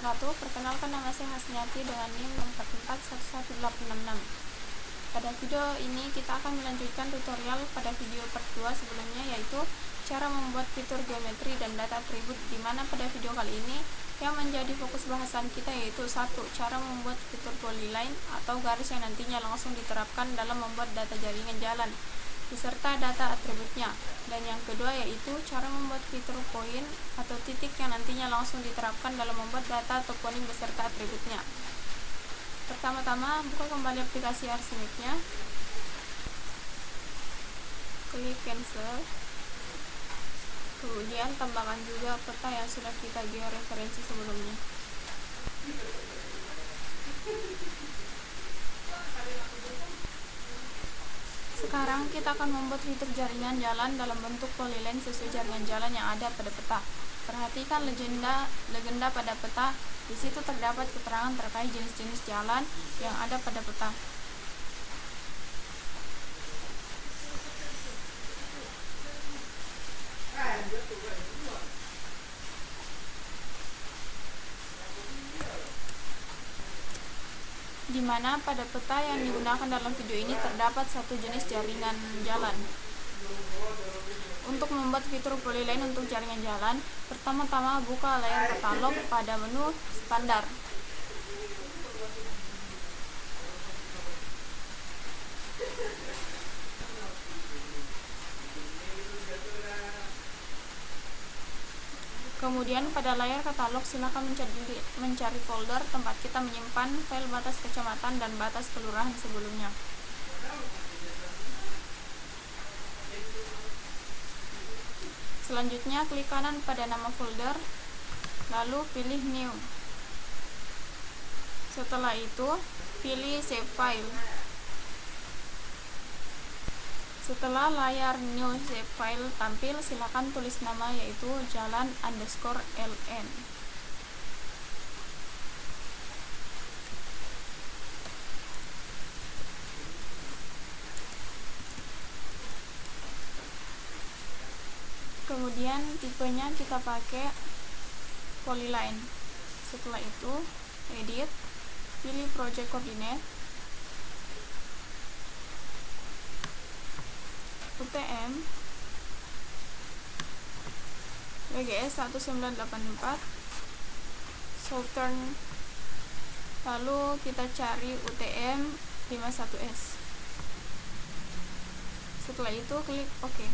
wabarakatuh. Perkenalkan, nama saya Hasniati dengan NIM 441186. Pada video ini kita akan melanjutkan tutorial pada video part 2 sebelumnya, yaitu cara membuat fitur geometri dan data atribut, di mana pada video kali ini yang menjadi fokus bahasan kita yaitu 1. Cara membuat fitur polyline atau garis yang nantinya langsung diterapkan dalam membuat data jaringan jalan beserta data atributnya, dan yang kedua yaitu cara membuat fitur point atau titik yang nantinya langsung diterapkan dalam membuat data toponim beserta atributnya. Pertama-tama, buka kembali aplikasi Archimate-nya, klik cancel, kemudian tambahkan juga peta yang sudah kita georeferensi sebelumnya. Sekarang kita akan membuat fitur jaringan jalan dalam bentuk polyline sesuai jaringan jalan yang ada pada peta. Perhatikan legenda pada peta. Di situ terdapat keterangan terkait jenis-jenis jalan yang ada pada peta. Di mana pada peta yang digunakan dalam video ini terdapat satu jenis jaringan jalan. Untuk membuat fitur polyline untuk jaringan jalan, pertama-tama buka layar katalog pada menu standar. Kemudian pada layar katalog silakan mencari folder tempat kita menyimpan file batas kecamatan dan batas kelurahan sebelumnya. Selanjutnya klik kanan pada nama folder, lalu pilih new. Setelah itu pilih save file. Setelah layar new save file tampil, silakan tulis nama yaitu jalan_ln. Kemudian tipenya kita pakai polyline. Setelah itu edit, pilih project coordinate, UTM WGS 1984 Southern, lalu kita cari UTM 51S. Setelah itu klik OK.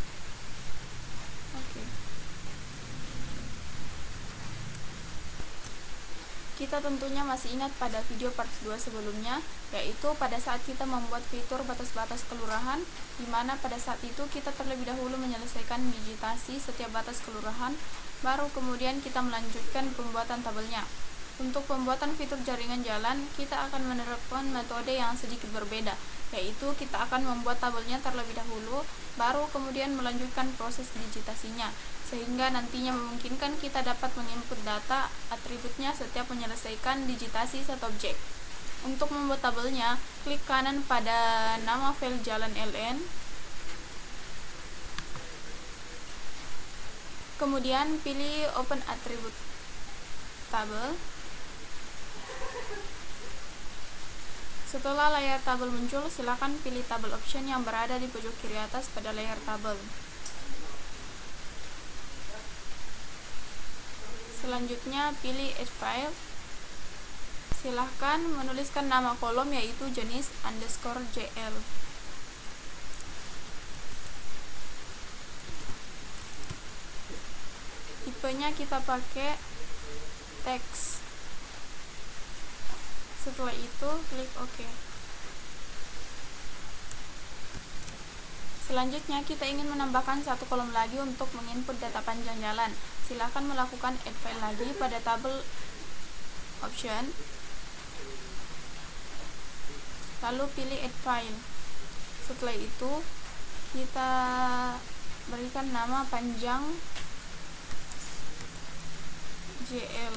Kita tentunya masih ingat pada video part 2 sebelumnya, yaitu pada saat kita membuat fitur batas-batas kelurahan, di mana pada saat itu kita terlebih dahulu menyelesaikan digitasi setiap batas kelurahan, baru kemudian kita melanjutkan pembuatan tabelnya. Untuk pembuatan fitur jaringan jalan, kita akan menerapkan metode yang sedikit berbeda, yaitu kita akan membuat tabelnya terlebih dahulu, baru kemudian melanjutkan proses digitasinya, sehingga nantinya memungkinkan kita dapat menginput data atributnya setiap menyelesaikan digitasi satu objek. Untuk membuat tabelnya, klik kanan pada nama file jalan ln, kemudian pilih open attribute tabel. Setelah layar tabel muncul, silakan pilih tabel option yang berada di pojok kiri atas pada layar tabel. Selanjutnya pilih add file. Silahkan menuliskan nama kolom yaitu jenis _jl. Tipenya kita pakai teks. Setelah itu klik OK. Selanjutnya kita ingin menambahkan satu kolom lagi untuk menginput data panjang jalan. Silakan melakukan add file lagi pada tabel option, lalu pilih add file. Setelah itu kita berikan nama panjang JL.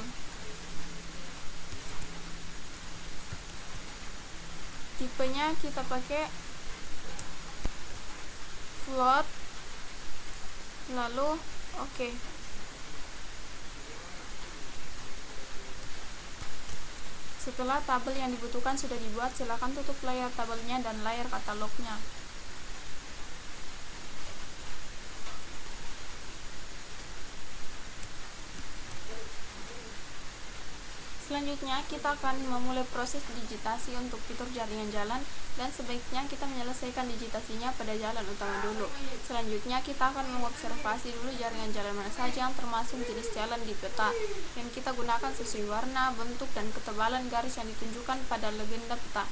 Tipenya kita pakai float, lalu oke. Setelah tabel yang dibutuhkan sudah dibuat, silakan tutup layar tabelnya dan layar katalognya. Selanjutnya, kita akan memulai proses digitasi untuk fitur jaringan jalan, dan sebaiknya kita menyelesaikan digitasinya pada jalan utama dulu. Selanjutnya, kita akan mengobservasi dulu jaringan jalan mana saja yang termasuk jenis jalan di peta, yang kita gunakan sesuai warna, bentuk, dan ketebalan garis yang ditunjukkan pada legenda peta.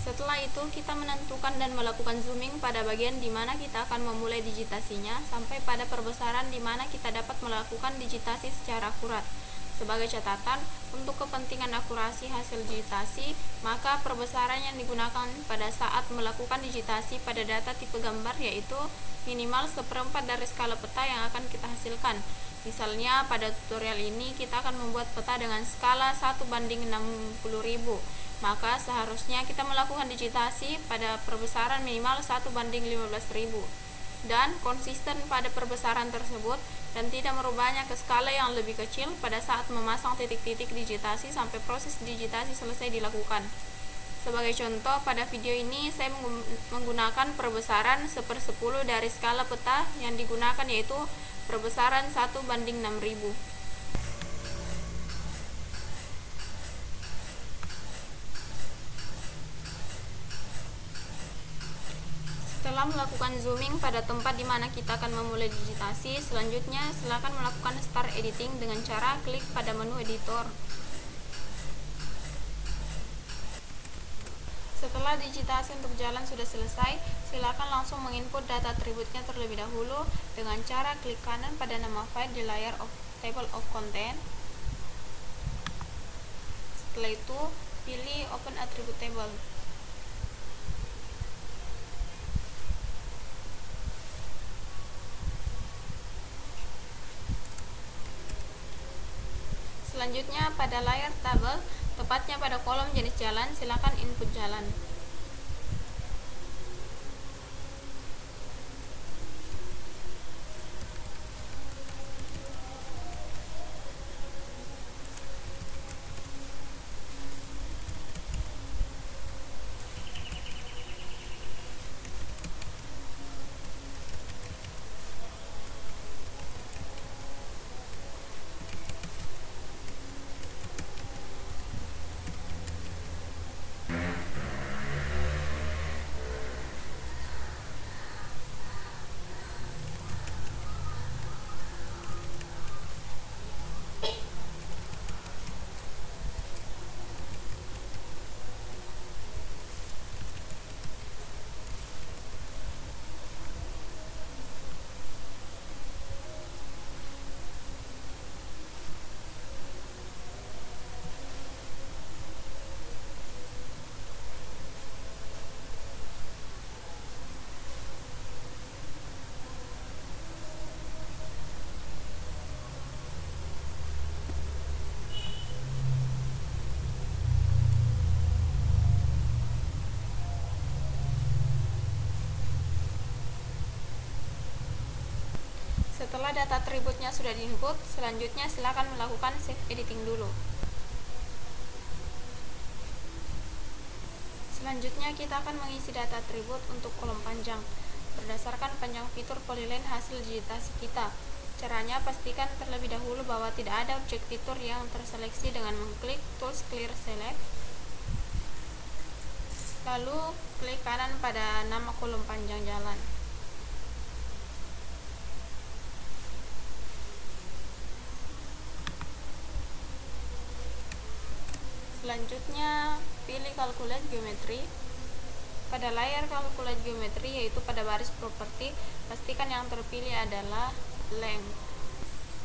Setelah itu, kita menentukan dan melakukan zooming pada bagian di mana kita akan memulai digitasinya, sampai pada perbesaran di mana kita dapat melakukan digitasi secara akurat. Sebagai catatan, untuk kepentingan akurasi hasil digitasi, maka perbesaran yang digunakan pada saat melakukan digitasi pada data tipe gambar yaitu minimal 1/4 dari skala peta yang akan kita hasilkan. Misalnya, pada tutorial ini kita akan membuat peta dengan skala 1/60.000. Maka seharusnya kita melakukan digitasi pada perbesaran minimal 1/15.000 dan konsisten pada perbesaran tersebut, dan tidak merubahnya ke skala yang lebih kecil pada saat memasang titik-titik digitasi sampai proses digitasi selesai dilakukan. Sebagai contoh, pada video ini saya menggunakan perbesaran 1/10 dari skala peta yang digunakan, yaitu perbesaran 1/6000. Setelah melakukan zooming pada tempat di mana kita akan memulai digitasi, selanjutnya silakan melakukan start editing dengan cara klik pada menu editor. Setelah digitasi untuk jalan sudah selesai, silakan langsung menginput data atributnya terlebih dahulu dengan cara klik kanan pada nama file di layar table of content. Setelah itu, pilih open attribute table. Selanjutnya, pada layar tabel, tepatnya pada kolom jenis jalan, silakan input jalan. Setelah data atributnya sudah diinput, selanjutnya silakan melakukan save editing dulu. Selanjutnya kita akan mengisi data atribut untuk kolom panjang berdasarkan panjang fitur polyline hasil digitasi kita. Caranya, pastikan terlebih dahulu bahwa tidak ada objek fitur yang terseleksi dengan mengklik Tools Clear Select. Lalu klik kanan pada nama kolom panjang jalan. Selanjutnya, pilih Calculate Geometry. Pada layar Calculate Geometry, yaitu pada baris properti, pastikan yang terpilih adalah length.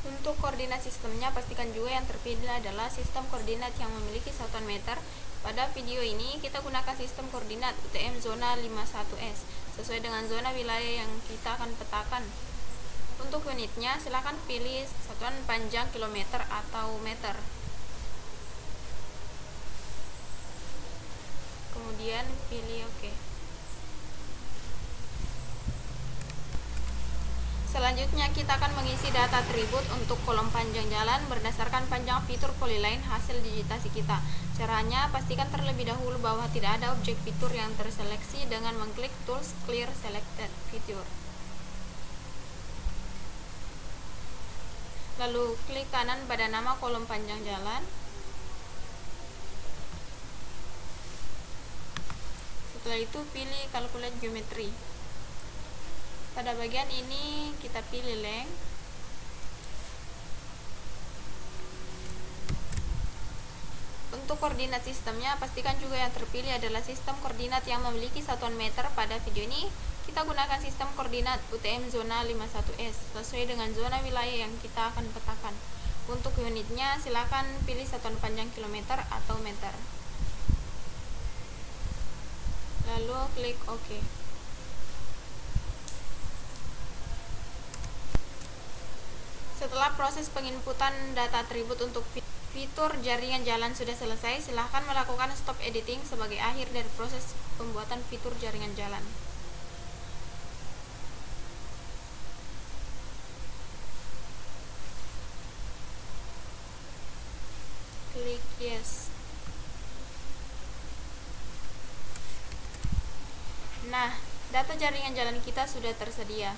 Untuk koordinat sistemnya, pastikan juga yang terpilih adalah sistem koordinat yang memiliki satuan meter. Pada video ini, kita gunakan sistem koordinat UTM zona 51S, sesuai dengan zona wilayah yang kita akan petakan. Untuk unitnya, silakan pilih satuan panjang kilometer atau meter. Kemudian pilih OK. Selanjutnya kita akan mengisi data atribut untuk kolom panjang jalan berdasarkan panjang fitur polyline hasil digitasi kita. Caranya, pastikan terlebih dahulu bahwa tidak ada objek fitur yang terseleksi dengan mengklik Tools Clear Selected Feature. Lalu klik kanan pada nama kolom panjang jalan. Setelah itu pilih Calculate Geometry. Pada bagian ini kita pilih length. Untuk koordinat sistemnya, pastikan juga yang terpilih adalah sistem koordinat yang memiliki satuan meter. Pada video ini kita gunakan sistem koordinat UTM zona 51S sesuai dengan zona wilayah yang kita akan petakan. Untuk unitnya silakan pilih satuan panjang kilometer atau meter. Lalu klik OK. Setelah proses penginputan data atribut untuk fitur jaringan jalan sudah selesai, silahkan melakukan stop editing sebagai akhir dari proses pembuatan fitur jaringan jalan. Klik yes. Nah, data jaringan jalan kita sudah tersedia.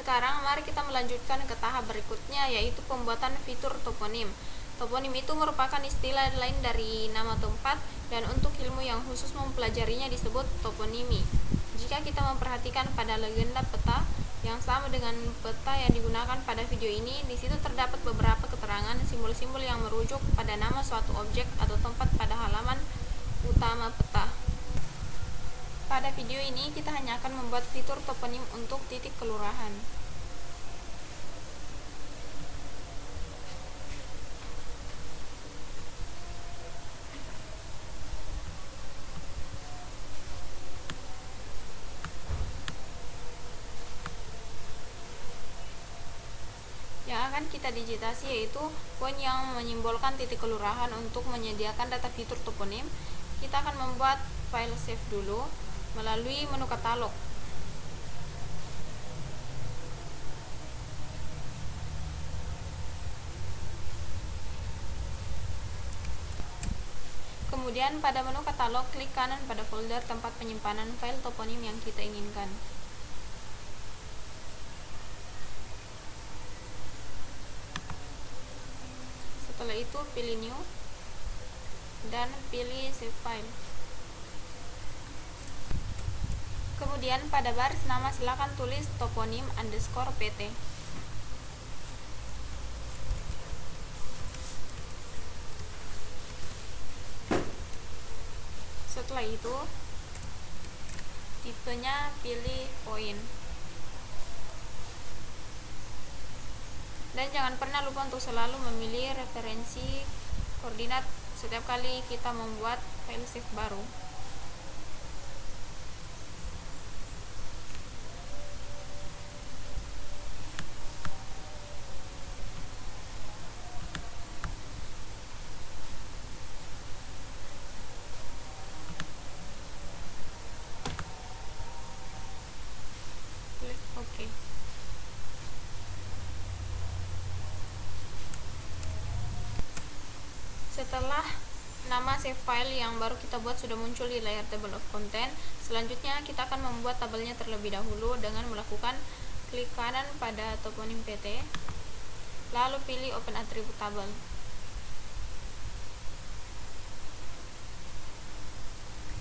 Sekarang mari kita melanjutkan ke tahap berikutnya, yaitu pembuatan fitur toponim. Toponim itu merupakan istilah lain dari nama tempat dan untuk ilmu yang khusus mempelajarinya disebut toponimi. Jika kita memperhatikan pada legenda peta yang sama dengan peta yang digunakan pada video ini, di situ terdapat beberapa keterangan simbol-simbol yang merujuk pada nama suatu objek atau tempat pada halaman utama peta. Pada video ini kita hanya akan membuat fitur toponim untuk titik kelurahan. Yang akan kita digitasi yaitu poin yang menyimbolkan titik kelurahan. Untuk menyediakan data fitur toponim, kita akan membuat file save dulu melalui menu katalog. Kemudian pada menu katalog, klik kanan pada folder tempat penyimpanan file toponim yang kita inginkan. Setelah itu pilih new dan pilih save file. Kemudian pada baris nama silakan tulis toponim_pt. Setelah itu tipenya pilih point. Dan jangan pernah lupa untuk selalu memilih referensi koordinat setiap kali kita membuat file save baru. Klik OK. Setelah nama save file yang baru kita buat sudah muncul di layar table of content, selanjutnya kita akan membuat tabelnya terlebih dahulu dengan melakukan klik kanan pada toponim PT, lalu pilih open attribute table.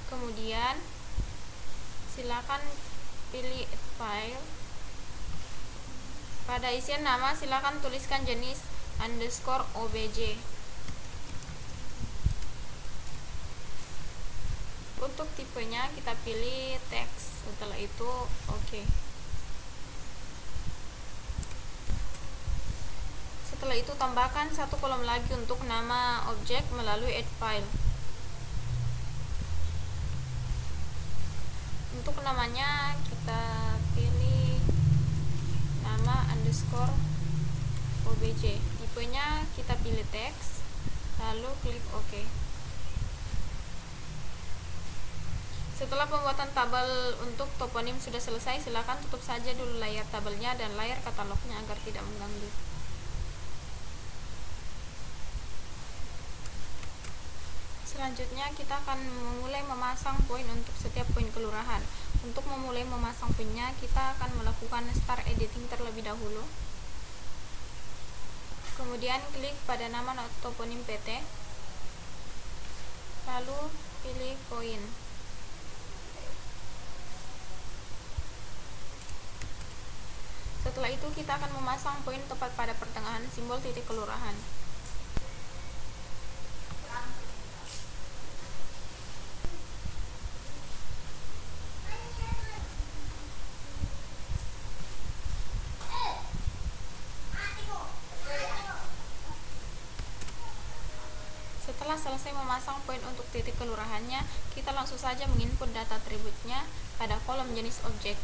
Kemudian silakan pilih add file. Pada isian nama silakan tuliskan jenis _obj. Untuk tipenya kita pilih teks. Setelah itu OK. Setelah itu tambahkan satu kolom lagi untuk nama objek melalui add file. Untuk namanya kita pilih nama _obj. Tipenya kita pilih teks. lalu klik OK. Setelah pembuatan tabel untuk toponim sudah selesai, silakan tutup saja dulu layar tabelnya dan layar katalognya agar tidak mengganggu. Selanjutnya kita akan memulai memasang poin untuk setiap poin kelurahan. Untuk memulai memasang poinnya, kita akan melakukan start editing terlebih dahulu. Kemudian klik pada nama toponim PT, lalu pilih poin. Setelah itu kita akan memasang poin tepat pada pertengahan simbol titik kelurahan. Setelah selesai memasang poin untuk titik kelurahannya, kita langsung saja menginput data atributnya pada kolom jenis objek.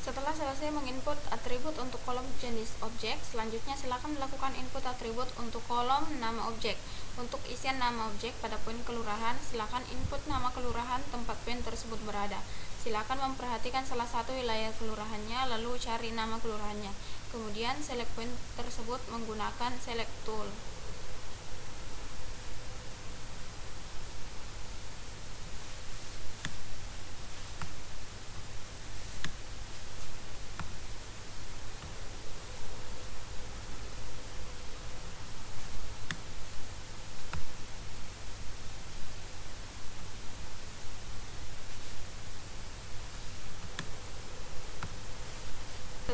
Setelah selesai menginput atribut untuk kolom jenis objek, selanjutnya silakan melakukan input atribut untuk kolom nama objek. Untuk isian nama objek pada poin kelurahan, silakan input nama kelurahan tempat poin tersebut berada. Silakan memperhatikan salah satu wilayah kelurahannya, lalu cari nama kelurahannya. Kemudian select poin tersebut menggunakan select tool.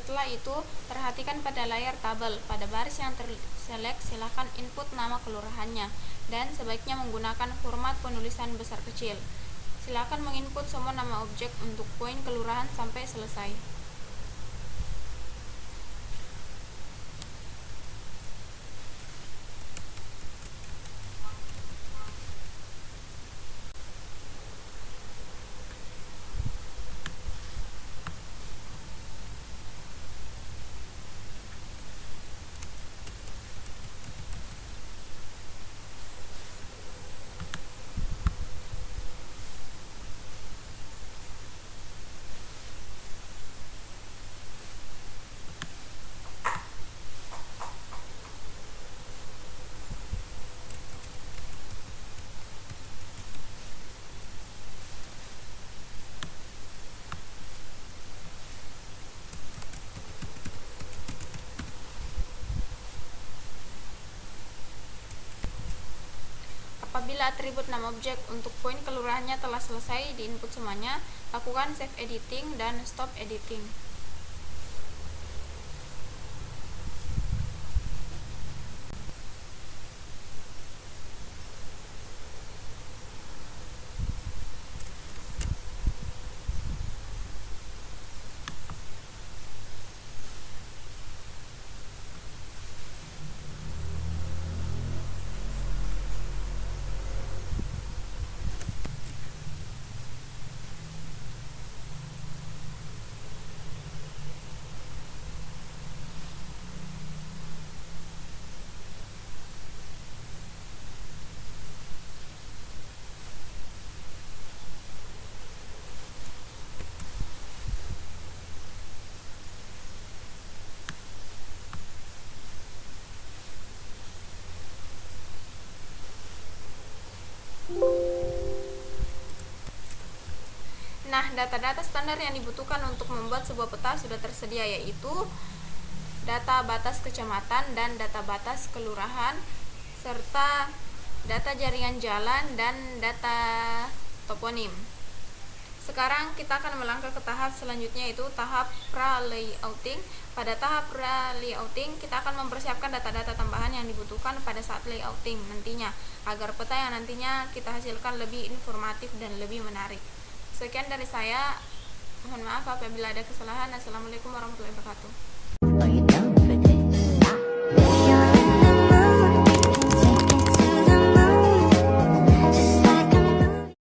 Setelah itu, perhatikan pada layar tabel. Pada baris yang terselek, silakan input nama kelurahannya dan sebaiknya menggunakan format penulisan besar kecil. Silakan menginput semua nama objek untuk poin kelurahan sampai selesai. Apabila atribut nama objek untuk poin kelurahannya telah selesai diinput semuanya, lakukan save editing dan stop editing. Nah, data-data standar yang dibutuhkan untuk membuat sebuah peta sudah tersedia, yaitu data batas kecamatan dan data batas kelurahan, serta data jaringan jalan, dan data toponim. Sekarang kita akan melangkah ke tahap selanjutnya, yaitu tahap pra-layouting. Pada tahap pra-layouting, kita akan mempersiapkan data-data tambahan yang dibutuhkan pada saat layouting nantinya, agar peta yang nantinya kita hasilkan lebih informatif dan lebih menarik. Sekian dari saya. Mohon maaf apabila ada kesalahan. Assalamualaikum warahmatullahi wabarakatuh.